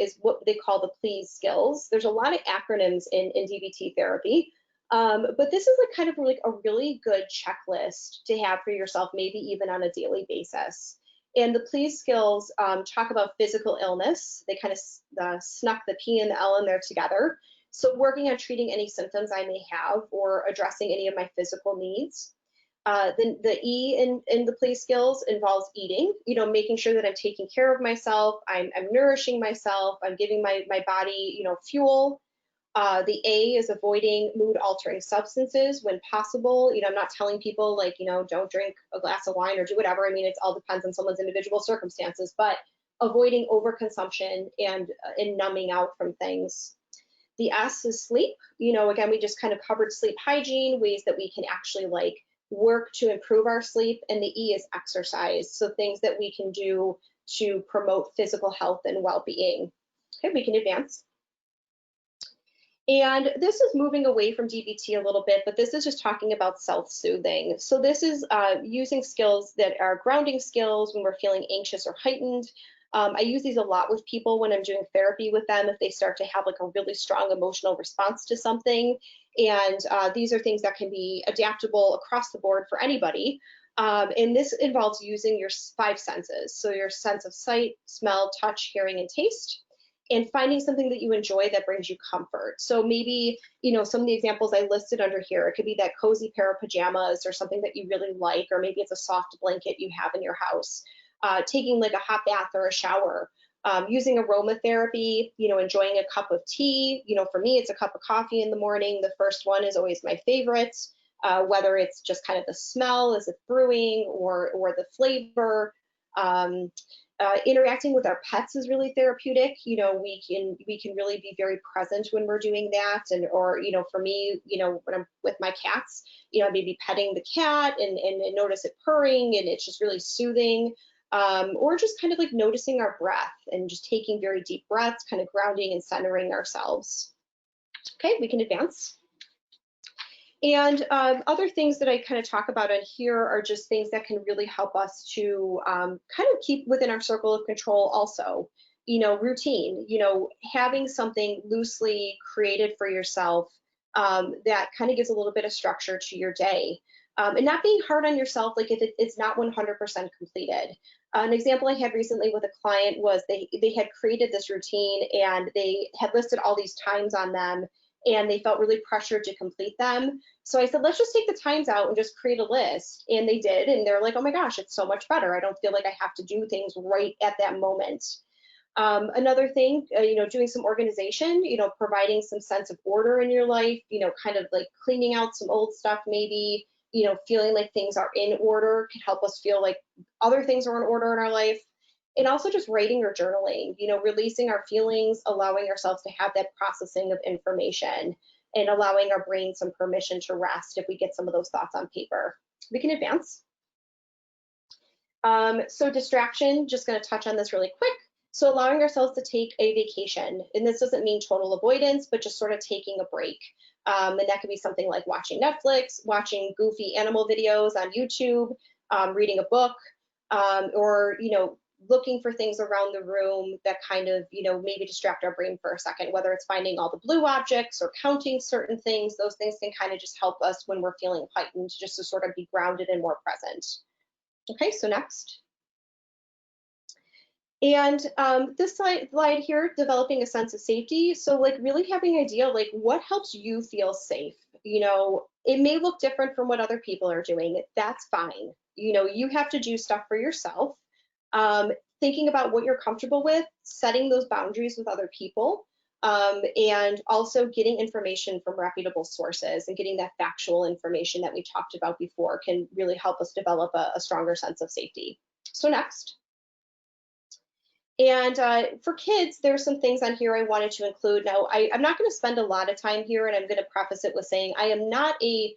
is what they call the please skills. There's a lot of acronyms in DBT therapy, but this is like kind of like a really good checklist to have for yourself, maybe even on a daily basis. And the please skills talk about physical illness. They kind of snuck the P and the L in there together. So working on treating any symptoms I may have or addressing any of my physical needs. The E in the please skills involves eating, making sure that I'm taking care of myself, I'm nourishing myself, I'm giving my body, fuel. The A is avoiding mood altering substances when possible. I'm not telling people like, don't drink a glass of wine or do whatever. I mean, it all depends on someone's individual circumstances, but avoiding overconsumption and numbing out from things. The S is sleep. Again, we just kind of covered sleep hygiene, ways that we can actually like work to improve our sleep. And the E is exercise. So things that we can do to promote physical health and well-being. Okay, we can advance. And this is moving away from DBT a little bit, but this is just talking about self-soothing. So this is using skills that are grounding skills when we're feeling anxious or heightened. I use these a lot with people when I'm doing therapy with them if they start to have like a really strong emotional response to something. And these are things that can be adaptable across the board for anybody. And this involves using your 5 senses. So your sense of sight, smell, touch, hearing, and taste. And finding something that you enjoy that brings you comfort. So maybe, some of the examples I listed under here, it could be that cozy pair of pajamas or something that you really like, or maybe it's a soft blanket you have in your house. Taking like a hot bath or a shower, using aromatherapy, enjoying a cup of tea. For me, it's a cup of coffee in the morning. The first one is always my favorite, whether it's just kind of the smell, is it brewing, or the flavor. Interacting with our pets is really therapeutic. You know, we can really be very present when we're doing that. And, or, you know, for me, you know, when I'm with my cats, you know, maybe petting the cat and notice it purring, and it's just really soothing. Or just kind of like noticing our breath and just taking very deep breaths, kind of grounding and centering ourselves. Okay, we can advance. And other things that I kind of talk about on here are just things that can really help us to kind of keep within our circle of control also. You know, routine, you know, having something loosely created for yourself that kind of gives a little bit of structure to your day. And not being hard on yourself, like if it's not 100% completed. An example I had recently with a client was they had created this routine and they had listed all these times on them, and they felt really pressured to complete them. So I said, let's just take the times out and just create a list. And they did. And they're like, oh my gosh, it's so much better. I don't feel like I have to do things right at that moment. Another thing, you know, doing some organization, you know, providing some sense of order in your life, you know, kind of like cleaning out some old stuff, maybe, you know, feeling like things are in order can help us feel like other things are in order in our life. And also just writing or journaling, you know, releasing our feelings, allowing ourselves to have that processing of information, and allowing our brain some permission to rest if we get some of those thoughts on paper. We can advance. So distraction, just going to touch on this really quick. So allowing ourselves to take a vacation, and this doesn't mean total avoidance, but just sort of taking a break. And that could be something like watching Netflix, watching goofy animal videos on YouTube, reading a book, or, you know, looking for things around the room that kind of, you know, maybe distract our brain for a second, whether it's finding all the blue objects or counting certain things. Those things can kind of just help us when we're feeling heightened, just to sort of be grounded and more present. Okay, so next. And this slide here, developing a sense of safety. So like really having an idea, like what helps you feel safe? You know, it may look different from what other people are doing. That's fine. You know, you have to do stuff for yourself. Thinking about what you're comfortable with, setting those boundaries with other people, and also getting information from reputable sources and getting that factual information that we talked about before can really help us develop a stronger sense of safety. So next. And for kids, there's some things on here I wanted to include. Now, I'm not going to spend a lot of time here, and I'm going to preface it with saying I am not a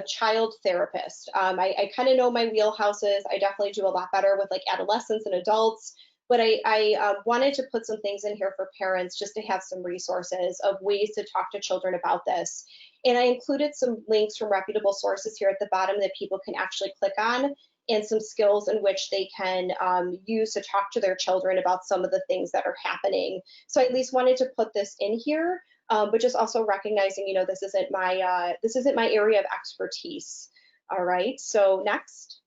child therapist. I kind of know my wheelhouses. I definitely do a lot better with like adolescents and adults, but I wanted to put some things in here for parents just to have some resources of ways to talk to children about this. And I included some links from reputable sources here at the bottom that people can actually click on, and some skills in which they can use to talk to their children about some of the things that are happening. So I at least wanted to put this in here. But just also recognizing, you know, this isn't my area of expertise. All right, so next.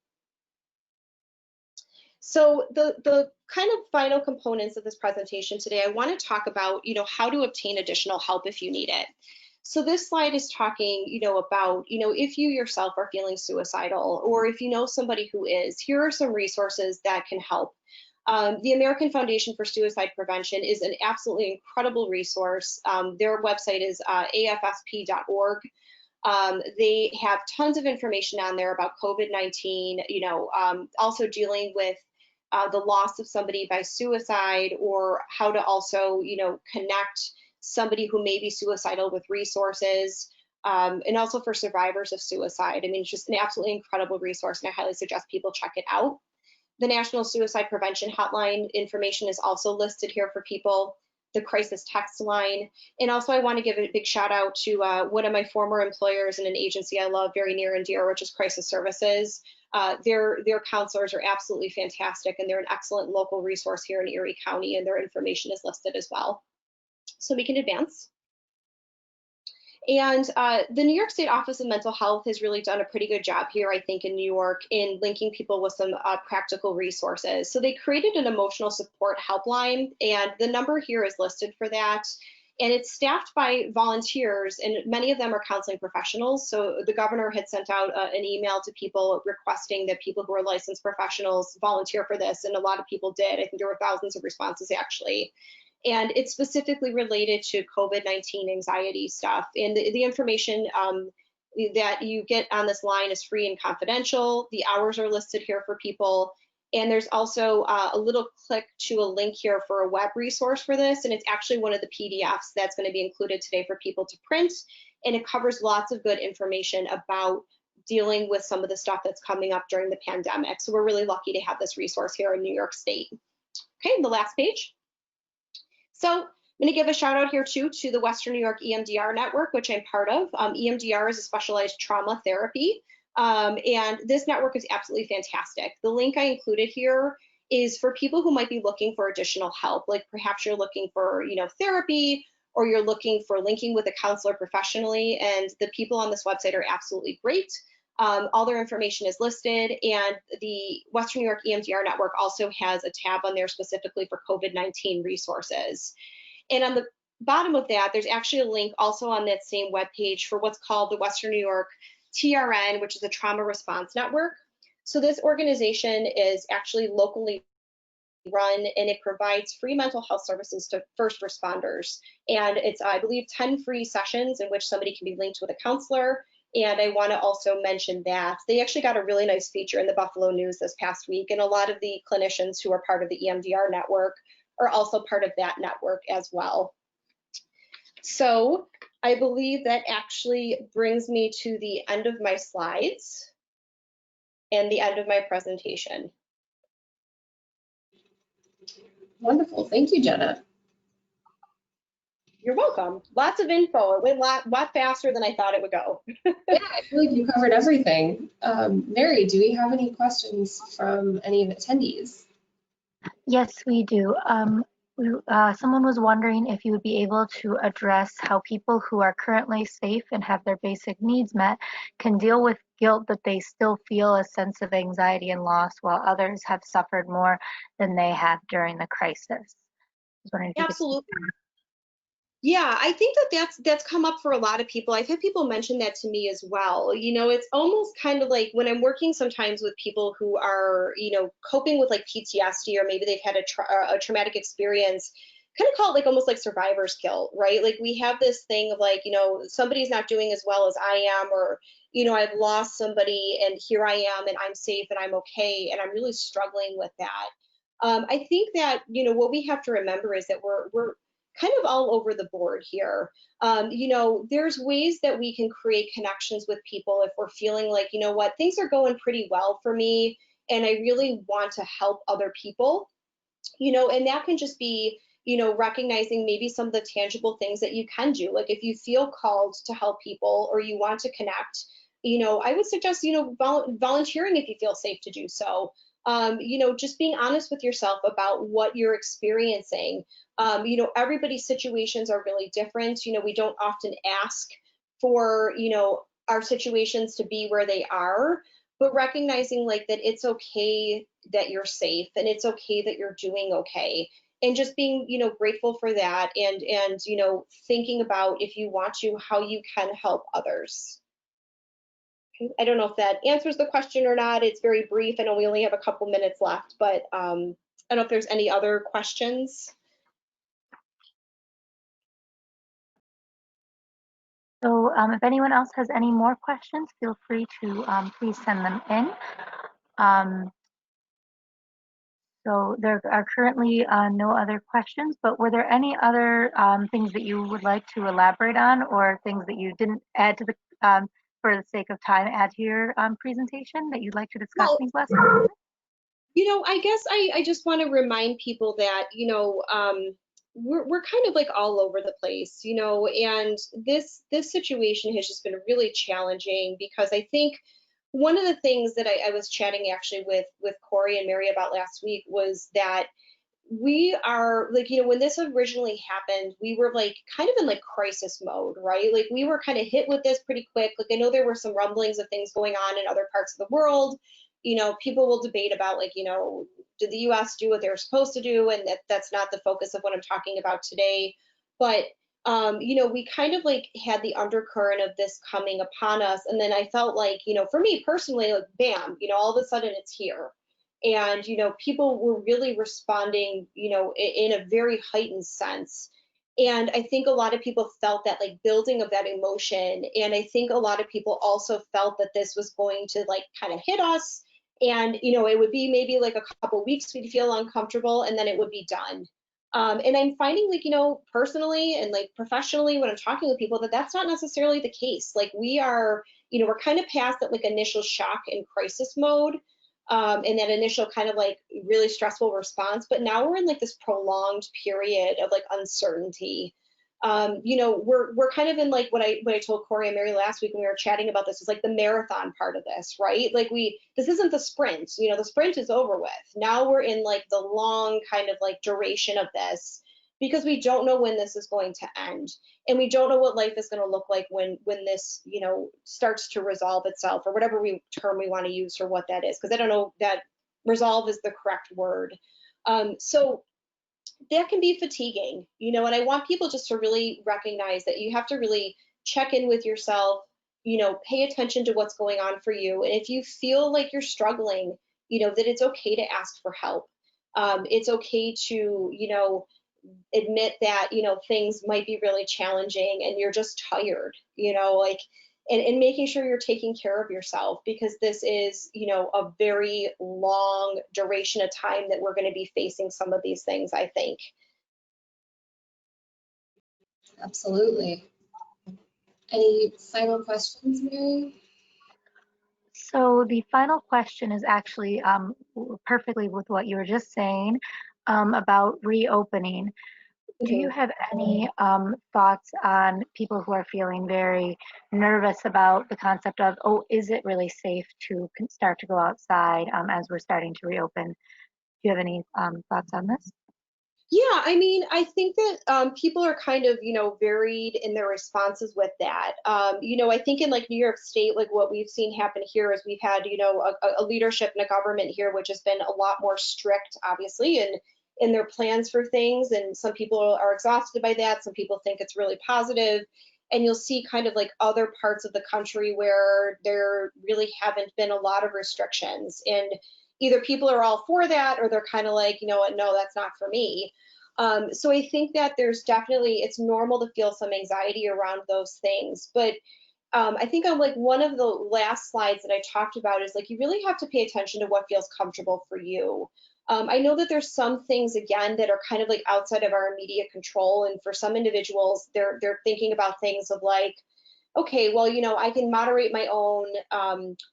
So the kind of final components of this presentation today, I want to talk about, you know, how to obtain additional help if you need it. So this slide is talking, you know, about, you know, if you yourself are feeling suicidal, or if you know somebody who is, here are some resources that can help. The American Foundation for Suicide Prevention is an absolutely incredible resource. Their website is afsp.org. They have tons of information on there about COVID-19, you know, also dealing with the loss of somebody by suicide, or how to also, you know, connect somebody who may be suicidal with resources, and also for survivors of suicide. I mean, it's just an absolutely incredible resource, and I highly suggest people check it out. The National Suicide Prevention Hotline information is also listed here for people, the crisis text line. And also I want to give a big shout out to one of my former employers and an agency I love very near and dear, which is Crisis Services. Their counselors are absolutely fantastic, and they're an excellent local resource here in Erie County, and their information is listed as well. So we can advance. And the New York State Office of Mental Health has really done a pretty good job here, I think, in New York, in linking people with some practical resources. So they created an emotional support helpline, and the number here is listed for that. And it's staffed by volunteers, and many of them are counseling professionals. So the governor had sent out an email to people requesting that people who are licensed professionals volunteer for this, and a lot of people did. I think there were thousands of responses, actually. And it's specifically related to COVID-19 anxiety stuff. And the information that you get on this line is free and confidential. The hours are listed here for people. And there's also a little click to a link here for a web resource for this. And it's actually one of the PDFs that's going to be included today for people to print. And it covers lots of good information about dealing with some of the stuff that's coming up during the pandemic. So we're really lucky to have this resource here in New York State. Okay, the last page. So I'm going to give a shout out here too to the Western New York EMDR network, which I'm part of. EMDR is a specialized trauma therapy. And this network is absolutely fantastic. The link I included here is for people who might be looking for additional help, like perhaps you're looking for, therapy, or you're looking for linking with a counselor professionally. And the people on this website are absolutely great. All their information is listed, and the Western New York EMDR network also has a tab on there specifically for COVID-19 resources. And on the bottom of that, there's actually a link also on that same webpage for what's called the Western New York TRN, which is a Trauma Response Network. So this organization is actually locally run, and it provides free mental health services to first responders. And it's, I believe, 10 free sessions in which somebody can be linked with a counselor. And I want to also mention that they actually got a really nice feature in the Buffalo News this past week, and a lot of the clinicians who are part of the EMDR network are also part of that network as well. So I believe that actually brings me to the end of my slides and the end of my presentation. Wonderful. Thank you, Jenna. You're welcome. Lots of info. It went a lot faster than I thought it would go. Yeah, I feel like you covered everything. Mary, do we have any questions from any of the attendees? Yes, we do. Someone was wondering if you would be able to address how people who are currently safe and have their basic needs met can deal with guilt that they still feel a sense of anxiety and loss, while others have suffered more than they have during the crisis. I was wondering if you could speak Absolutely. Yeah, I think that that's come up for a lot of people. I've had people mention that to me as well. It's almost kind of like when I'm working sometimes with people who are, coping with like PTSD, or maybe they've had a traumatic experience, kind of call it like almost like survivor's guilt, right? Like we have this thing of like, somebody's not doing as well as I am, or, I've lost somebody and here I am and I'm safe and I'm okay, and I'm really struggling with that. I think that, what we have to remember is that we're kind of all over the board here. There's ways that we can create connections with people if we're feeling like, what, things are going pretty well for me and I really want to help other people, and that can just be, recognizing maybe some of the tangible things that you can do. Like if you feel called to help people or you want to connect, I would suggest, volunteering if you feel safe to do so. Just being honest with yourself about what you're experiencing. Everybody's situations are really different. We don't often ask for, our situations to be where they are, but recognizing like that it's okay that you're safe and it's okay that you're doing okay. And just being, grateful for that, and thinking about, if you want to, how you can help others. I don't know if that answers the question or not. It's very brief. I know we only have a couple minutes left, but I don't know if there's any other questions. So if anyone else has any more questions, feel free to please send them in. So there are currently no other questions, but were there any other things that you would like to elaborate on, or things that you didn't add to the, for the sake of time, add to your presentation that you'd like to discuss these lessons? I guess I just want to remind people that, we're kind of like all over the place, and this situation has just been really challenging, because I think one of the things that I was chatting actually with Corey and Mary about last week was that we are like, when this originally happened, we were like kind of in like crisis mode, right? Like we were kind of hit with this pretty quick. Like I know there were some rumblings of things going on in other parts of the world. People will debate about like, did the US do what they were supposed to do? And that's not the focus of what I'm talking about today. But, we kind of like had the undercurrent of this coming upon us. And then I felt like, for me personally, like, bam, all of a sudden it's here. And, people were really responding, in a very heightened sense. And I think a lot of people felt that like building of that emotion. And I think a lot of people also felt that this was going to like kind of hit us And, you know, it would be maybe like a couple weeks we'd feel uncomfortable and then it would be done. And I'm finding, like, you know, personally and like professionally when I'm talking with people, that that's not necessarily the case. Like we are, you know, we're kind of past that like initial shock and crisis mode, and that initial kind of like really stressful response. But now we're in like this prolonged period of like uncertainty. You know, we're kind of in like what I told Corey and Mary last week when we were chatting about this, is like the marathon part of this, right? Like this isn't the sprint, you know, the sprint is over with. Now we're in like the long kind of like duration of this, because we don't know when this is going to end, and we don't know what life is going to look like when this, you know, starts to resolve itself, or whatever term we want to use for what that is, because I don't know that resolve is the correct word. So that can be fatiguing, you know, and I want people just to really recognize that you have to really check in with yourself, you know, pay attention to what's going on for you. And if you feel like you're struggling, you know, that it's okay to ask for help. It's okay to, you know, admit that, you know, things might be really challenging and you're just tired, you know, like, and making sure you're taking care of yourself, because this is, you know, a very long duration of time that we're going to be facing some of these things, I think. Absolutely. Any final questions, Mary? So the final question is actually perfectly with what you were just saying about reopening. Do you have any thoughts on people who are feeling very nervous about the concept of, oh, is it really safe to start to go outside as we're starting to reopen? Do you have any thoughts on this? Yeah, I mean, I think that people are kind of, you know, varied in their responses with that. You know, I think in like New York State, like what we've seen happen here is we've had, you know, a leadership and a government here which has been a lot more strict, obviously, and in their plans for things. And some people are exhausted by that. Some people think it's really positive. And you'll see kind of like other parts of the country where there really haven't been a lot of restrictions. And either people are all for that, or they're kind of like, you know what, no, that's not for me. So I think that there's definitely, it's normal to feel some anxiety around those things. But I think on like one of the last slides that I talked about is like, you really have to pay attention to what feels comfortable for you. I know that there's some things, again, that are kind of like outside of our immediate control. And for some individuals, they're thinking about things of like, okay, well, you know, I can moderate my own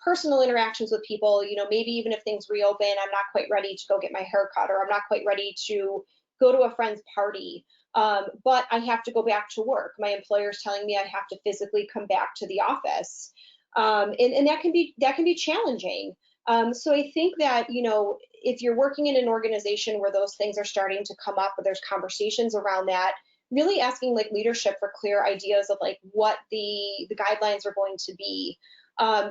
personal interactions with people. You know, maybe even if things reopen, I'm not quite ready to go get my hair cut, or I'm not quite ready to go to a friend's party. But I have to go back to work. My employer's telling me I have to physically come back to the office. And that can be challenging. So I think that, you know, if you're working in an organization where those things are starting to come up, or there's conversations around that, really asking like leadership for clear ideas of like what the guidelines are going to be,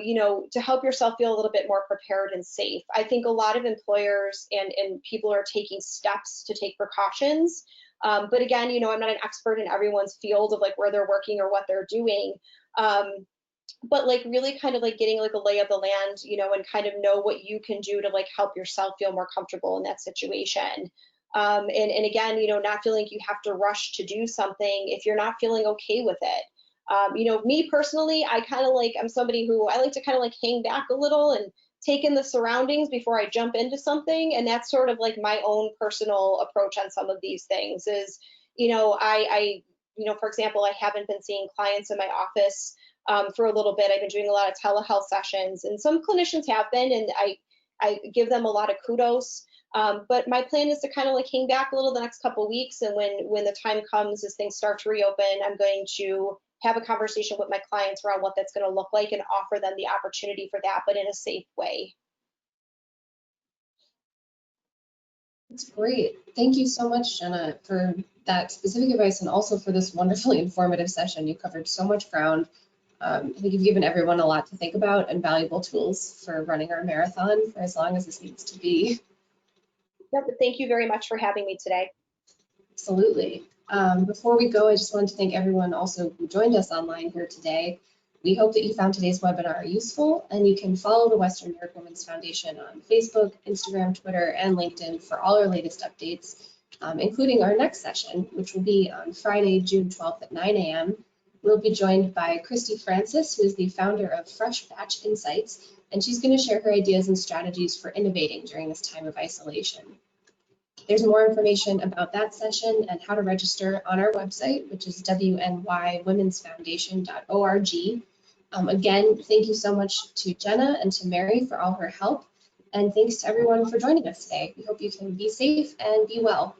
you know, to help yourself feel a little bit more prepared and safe. I think a lot of employers and people are taking steps to take precautions. But again, you know, I'm not an expert in everyone's field of like where they're working or what they're doing. But like really kind of like getting like a lay of the land, you know, and kind of know what you can do to like help yourself feel more comfortable in that situation. And again, you know, not feeling like you have to rush to do something if you're not feeling okay with it. You know, me personally, I kind of like, I'm somebody who I like to kind of like hang back a little and take in the surroundings before I jump into something. And that's sort of like my own personal approach on some of these things is, you know, you know, for example, I haven't been seeing clients in my office for a little bit. I've been doing a lot of telehealth sessions, and some clinicians have been, and I give them a lot of kudos. But my plan is to kind of like hang back a little the next couple of weeks, and when the time comes as things start to reopen, I'm going to have a conversation with my clients around what that's going to look like and offer them the opportunity for that, but in a safe way. That's great. Thank you so much, Jenna, for that specific advice and also for this wonderfully informative session. You covered so much ground. I think you've given everyone a lot to think about and valuable tools for running our marathon for as long as this needs to be. Yeah, but thank you very much for having me today. Absolutely. Before we go, I just wanted to thank everyone also who joined us online here today. We hope that you found today's webinar useful, and you can follow the Western New York Women's Foundation on Facebook, Instagram, Twitter, and LinkedIn for all our latest updates, including our next session, which will be on Friday, June 12th at 9 a.m. We'll be joined by Christy Francis, who is the founder of Fresh Batch Insights, and she's going to share her ideas and strategies for innovating during this time of isolation. There's more information about that session and how to register on our website, which is WNYWomen'sFoundation.org. Again, thank you so much to Jenna and to Mary for all her help. And thanks to everyone for joining us today. We hope you can be safe and be well.